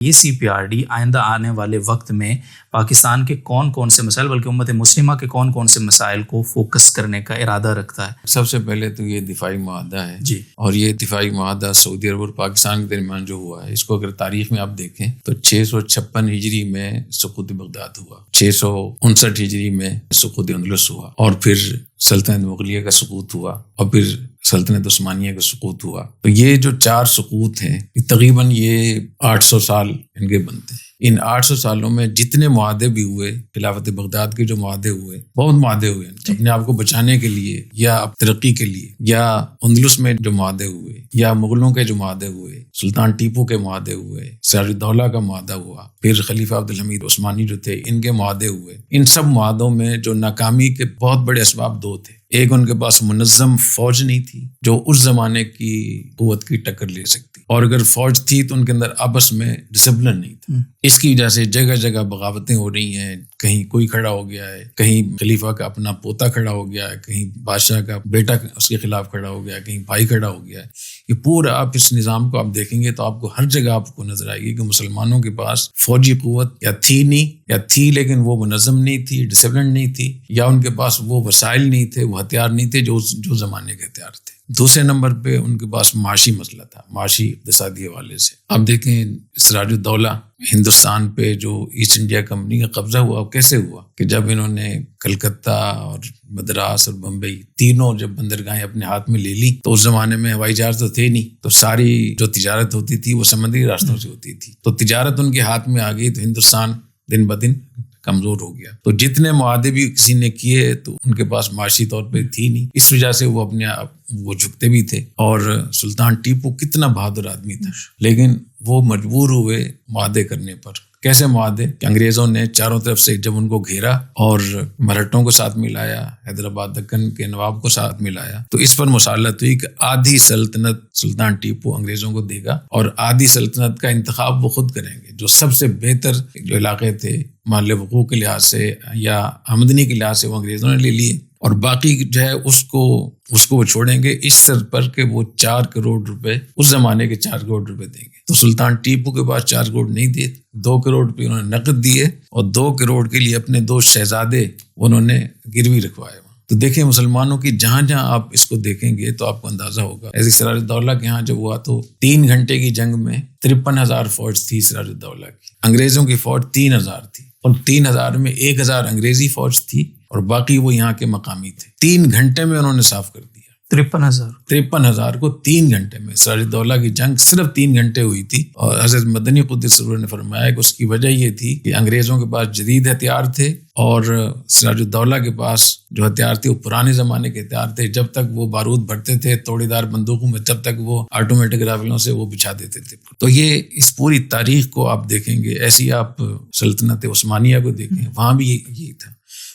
یہ سی P R D آئندہ آنے والے وقت میں پاکستان کے کون کون سے مسائل بلکہ امت مسلمہ کے کون کون سے مسائل کو فوکس کرنے کا ارادہ رکھتا ہے؟ سب سے پہلے تو یہ دفاعی معاہدہ ہے جی، اور یہ دفاعی معاہدہ سعودی عرب اور پاکستان کے درمیان جو ہوا ہے، اس کو اگر تاریخ میں آپ دیکھیں تو 656 ہجری میں سقوط بغداد ہوا، 659 ہجری میں سقوط اندلس ہوا، اور پھر سلطنت مغلیہ کا سقوط ہوا، اور پھر سلطنت عثمانیہ کا سقوط ہوا۔ تو یہ جو 4 سقوط ہیں تقریباً یہ 800 سال ان کے بنتے ہیں۔ ان 800 سالوں میں جتنے معاہدے بھی ہوئے، خلافت بغداد کے جو معاہدے ہوئے، بہت معاہدے ہوئے اپنے آپ کو بچانے کے لیے یا ترقی کے لیے، یا اندلس میں جو معاہدے ہوئے، یا مغلوں کے جو معاہدے ہوئے، سلطان ٹیپو کے معاہدے ہوئے، سراج الدولہ کا معاہدہ ہوا، پھر خلیفہ عبدالحمید عثمانی جو تھے ان کے معاہدے ہوئے۔ ان سب معاہدوں میں جو ناکامی کے بہت بڑے اسباب 2 تھے۔ ایک، ان کے پاس منظم فوج نہیں تھی جو اس زمانے کی قوت کی ٹکر لے سکتی، اور اگر فوج تھی تو ان کے اندر آپس میں ڈسپلن نہیں تھا۔ اس کی وجہ سے جگہ جگہ بغاوتیں ہو رہی ہیں، کہیں کوئی کھڑا ہو گیا ہے، کہیں خلیفہ کا اپنا پوتا کھڑا ہو گیا ہے، کہیں بادشاہ کا بیٹا اس کے خلاف کھڑا ہو گیا ہے، کہیں بھائی کھڑا ہو گیا ہے۔ یہ پورا آپ اس نظام کو آپ دیکھیں گے تو آپ کو ہر جگہ آپ کو نظر آئے گی کہ مسلمانوں کے پاس فوجی قوت یا تھی نہیں، یا تھی لیکن وہ منظم نہیں تھی، ڈسپلن نہیں تھی، یا ان کے پاس وہ وسائل نہیں تھے، وہ ہتھیار نہیں تھے جو زمانے کے ہتھیار تھے۔ دوسرے نمبر پہ ان کے پاس معاشی مسئلہ تھا، معاشی اقتصادی حوالے سے۔ آپ دیکھیں سراج الدولہ ہندوستان پہ جو ایسٹ انڈیا کمپنی کا قبضہ ہوا، کیسے ہوا کہ جب انہوں نے کلکتہ اور مدراس اور بمبئی تینوں جب بندرگاہیں اپنے ہاتھ میں لے لی، تو اس زمانے میں ہوائی جہاز تو تھے نہیں، تو ساری جو تجارت ہوتی تھی وہ سمندری راستوں سے ہوتی تھی، تو تجارت ان کے ہاتھ میں آ گئی، تو ہندوستان دن بدن کمزور ہو گیا۔ تو جتنے معاہدے بھی کسی نے کیے تو ان کے پاس معاشی طور پہ تھی نہیں، اس وجہ سے وہ اپنے آپ وہ جھکتے بھی تھے۔ اور سلطان ٹیپو کتنا بہادر آدمی تھا، لیکن وہ مجبور ہوئے معاہدے کرنے پر۔ کیسے معاہدے کہ انگریزوں نے چاروں طرف سے جب ان کو گھیرا اور مرہٹوں کو ساتھ ملایا، حیدرآباد دکن کے نواب کو ساتھ ملایا، تو اس پر مسالت ہوئی کہ آدھی سلطنت سلطان ٹیپو انگریزوں کو دے گا، اور آدھی سلطنت کا انتخاب وہ خود کریں گے۔ جو سب سے بہتر جو علاقے تھے مال وقوع کے لحاظ سے یا آمدنی کے لحاظ سے وہ انگریزوں نے لے لیے، اور باقی جو ہے اس کو وہ چھوڑیں گے اس شرط پر کہ وہ 4 کروڑ روپے، اس زمانے کے 4 کروڑ روپے دیں گے۔ تو سلطان ٹیپو کے پاس 4 کروڑ نہیں دیے، 2 کروڑ روپے انہوں نے نقد دیے، اور 2 کروڑ کے لیے اپنے 2 شہزادے انہوں نے گروی رکھوائے۔ تو دیکھیں مسلمانوں کی جہاں جہاں آپ اس کو دیکھیں گے تو آپ کو اندازہ ہوگا۔ ایسے سراج الدولہ کے ہاں جب ہوا تو 3 گھنٹے کی جنگ میں 53,000 فوج تھی سراج الدولہ کی، انگریزوں کی فوج 3,000 تھی، اور 3,000 میں 1,000 انگریزی فوج تھی اور باقی وہ یہاں کے مقامی تھے۔ 3 گھنٹے میں انہوں نے صاف کر دیا 53,000 کو 3 گھنٹے میں۔ سراج الدولہ کی جنگ صرف 3 گھنٹے ہوئی تھی، اور حضرت مدنی قدس سرور نے فرمایا کہ اس کی وجہ یہ تھی کہ انگریزوں کے پاس جدید ہتھیار تھے، اور سراج الدولہ کے پاس جو ہتھیار تھے وہ پرانے زمانے کے ہتھیار تھے۔ جب تک وہ بارود بھرتے تھے توڑی دار بندوقوں میں، جب تک وہ آٹومیٹک رائفلوں سے وہ بچھا دیتے تھے۔ تو یہ اس پوری تاریخ کو آپ دیکھیں گے، ایسی آپ سلطنت عثمانیہ کو دیکھیں، وہاں بھی یہی تھا۔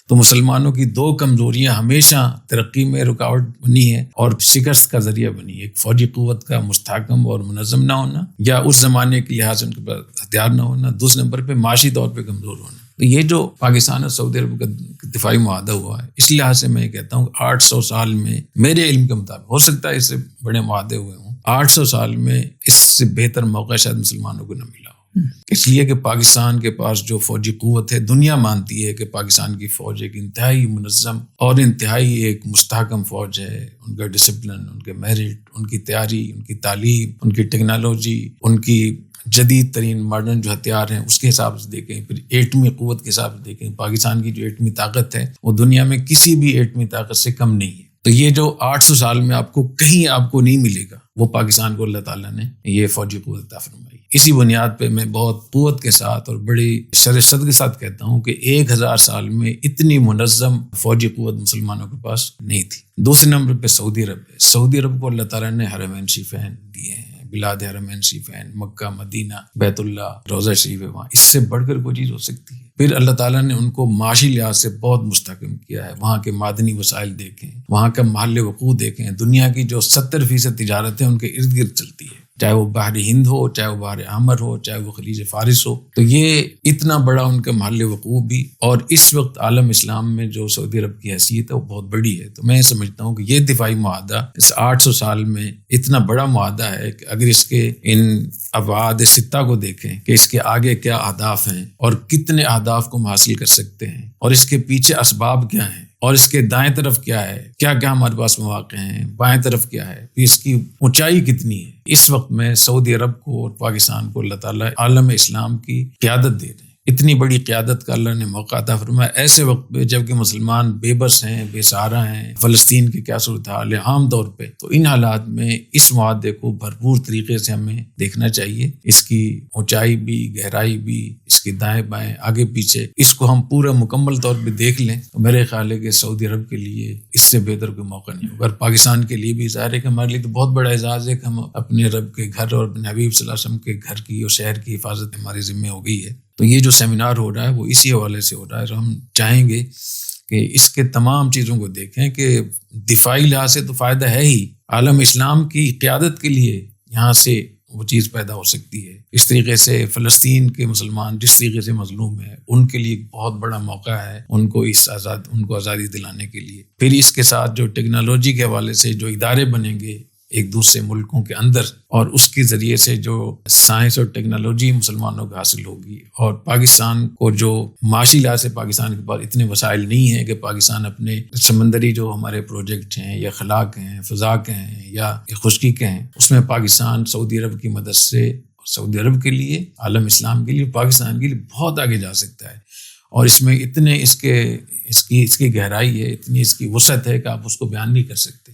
تو مسلمانوں کی 2 کمزوریاں ہمیشہ ترقی میں رکاوٹ بنی ہے اور شکست کا ذریعہ بنی ہے۔ ایک فوجی قوت کا مستحکم اور منظم نہ ہونا، یا اس زمانے کے لحاظ سے ان کے پاس ہتھیار نہ ہونا۔ دوسرے نمبر پہ معاشی طور پہ کمزور ہونا۔ تو یہ جو پاکستان اور سعودی عرب کا دفاعی معاہدہ ہوا ہے، اس لحاظ سے میں یہ کہتا ہوں 800 سال میں میرے علم کے مطابق، ہو سکتا ہے اس سے بڑے معاہدے ہوئے ہوں، 800 سال میں اس سے بہتر موقع شاید مسلمانوں کو نہ ملا ہو۔ اس لیے کہ پاکستان کے پاس جو فوجی قوت ہے، دنیا مانتی ہے کہ پاکستان کی فوج ایک انتہائی منظم اور انتہائی ایک مستحکم فوج ہے۔ ان کا ڈسپلن، ان کے میرٹ، ان کی تیاری، ان کی تعلیم، ان کی ٹیکنالوجی، ان کی جدید ترین ماڈرن جو ہتھیار ہیں اس کے حساب سے دیکھیں، پھر ایٹمی قوت کے حساب سے دیکھیں، پاکستان کی جو ایٹمی طاقت ہے وہ دنیا میں کسی بھی ایٹمی طاقت سے کم نہیں ہے۔ تو یہ جو 800 سال میں آپ کو کہیں آپ کو نہیں ملے گا، وہ پاکستان کو اللہ تعالیٰ نے یہ فوجی قوت عطا فرمائی۔ اسی بنیاد پہ میں بہت قوت کے ساتھ اور بڑی شرست کے ساتھ کہتا ہوں کہ 1000 سال میں اتنی منظم فوجی قوت مسلمانوں کے پاس نہیں تھی۔ دوسرے نمبر پہ سعودی عرب ہے۔ سعودی عرب کو اللہ تعالیٰ نے حرمین شریفین دیے ہیں، بلاد حرمین شریفین، مکہ، مدینہ، بیت اللہ، روضہ شریف ہے وہاں، اس سے بڑھ کر کوئی چیز ہو سکتی ہے؟ پھر اللہ تعالیٰ نے ان کو معاشی لحاظ سے بہت مستحکم کیا ہے۔ وہاں کے معدنی وسائل دیکھیں، وہاں کا محل وقوع دیکھیں، دنیا کی جو 70% تجارت ہے ان کے ارد گرد چلتی ہے۔ چاہے وہ بحر ہند ہو، چاہے وہ بحر احمر ہو، چاہے وہ خلیج فارس ہو. تو یہ اتنا بڑا ان کا محل وقوع بھی، اور اس وقت عالم اسلام میں جو سعودی عرب کی حیثیت ہے وہ بہت بڑی ہے. تو میں سمجھتا ہوں کہ یہ دفاعی معاہدہ اس 800 سال میں اتنا بڑا معاہدہ ہے کہ اگر اس کے ان ابعاد ستہ کو دیکھیں کہ اس کے آگے کیا اہداف ہیں اور کتنے اہداف کو ہم حاصل کر سکتے ہیں، اور اس کے پیچھے اسباب کیا ہیں، اور اس کے دائیں طرف کیا ہے، کیا کیا ہمارے پاس مواقع ہیں، بائیں طرف کیا ہے، اس کی اونچائی کتنی ہے. اس وقت میں سعودی عرب کو اور پاکستان کو اللہ تعالیٰ عالم اسلام کی قیادت دے رہے ہیں. اتنی بڑی قیادت کا اللہ نے موقع عطا فرمایا ایسے وقت پہ جبکہ مسلمان بے بس ہیں، بے سہارا ہیں. فلسطین کی کیا صورتحال ہے عام طور پہ. تو ان حالات میں اس معاہدے کو بھرپور طریقے سے ہمیں دیکھنا چاہیے. اس کی اونچائی بھی، گہرائی بھی، اس کی دائیں بائیں، آگے پیچھے، اس کو ہم پورا مکمل طور پہ دیکھ لیں تو میرے خیال ہے کہ سعودی عرب کے لیے اس سے بہتر کوئی موقع نہیں ہوگا. اور پاکستان کے لیے بھی ظاہر ہے کہ ہمارے لیے تو بہت بڑا اعزاز ہے کہ ہم اپنے رب کے گھر اور اپنے حبیب صلی اللہ علیہ وسلم کے گھر کی اور شہر کی حفاظت ہمارے ذمہ ہو گئی ہے. تو یہ جو سیمینار ہو رہا ہے وہ اسی حوالے سے ہو رہا ہے. اور ہم چاہیں گے کہ اس کے تمام چیزوں کو دیکھیں کہ دفاعی لحاظ سے تو فائدہ ہے ہی، عالم اسلام کی قیادت کے لیے یہاں سے وہ چیز پیدا ہو سکتی ہے. اس طریقے سے فلسطین کے مسلمان جس طریقے سے مظلوم ہیں ان کے لیے بہت بڑا موقع ہے ان کو آزادی دلانے کے لیے. پھر اس کے ساتھ جو ٹیکنالوجی کے حوالے سے جو ادارے بنیں گے ایک دوسرے ملکوں کے اندر، اور اس کے ذریعے سے جو سائنس اور ٹیکنالوجی مسلمانوں کو حاصل ہوگی، اور پاکستان کو جو معاشی لحاظ سے پاکستان کے پاس اتنے وسائل نہیں ہیں کہ پاکستان اپنے سمندری جو ہمارے پروجیکٹ ہیں یا خلا کے ہیں، فضا کے ہیں یا خشکی کے ہیں، اس میں پاکستان سعودی عرب کی مدد سے سعودی عرب کے لیے، عالم اسلام کے لیے، پاکستان کے لیے بہت آگے جا سکتا ہے. اور اس میں اتنے اس کی گہرائی ہے، اتنی اس کی وسعت ہے کہ آپ اس کو بیان نہیں کر سکتے.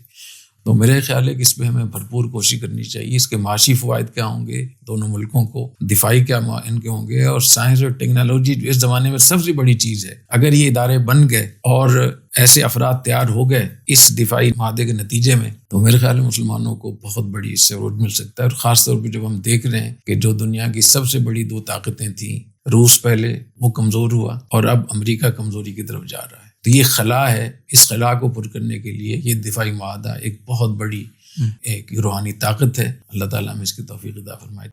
تو میرے خیال ہے کہ اس پہ ہمیں بھرپور کوشش کرنی چاہیے. اس کے معاشی فوائد کیا ہوں گے دونوں ملکوں کو، دفاعی کیا ان کے ہوں گے، اور سائنس اور ٹیکنالوجی جو اس زمانے میں سب سے بڑی چیز ہے. اگر یہ ادارے بن گئے اور ایسے افراد تیار ہو گئے اس دفاعی معاہدے کے نتیجے میں، تو میرے خیال میں مسلمانوں کو بہت بڑی اس سے عروج مل سکتا ہے. اور خاص طور پہ جب ہم دیکھ رہے ہیں کہ جو دنیا کی سب سے بڑی 2 طاقتیں تھیں، روس پہلے وہ کمزور ہوا اور اب امریکہ کمزوری کی طرف جا رہا ہے. تو یہ خلا ہے، اس خلا کو پر کرنے کے لیے یہ دفاعی معاہدہ ایک بہت بڑی ایک روحانی طاقت ہے. اللہ تعالیٰ ہمیں اس کی توفیق عطا فرمائے.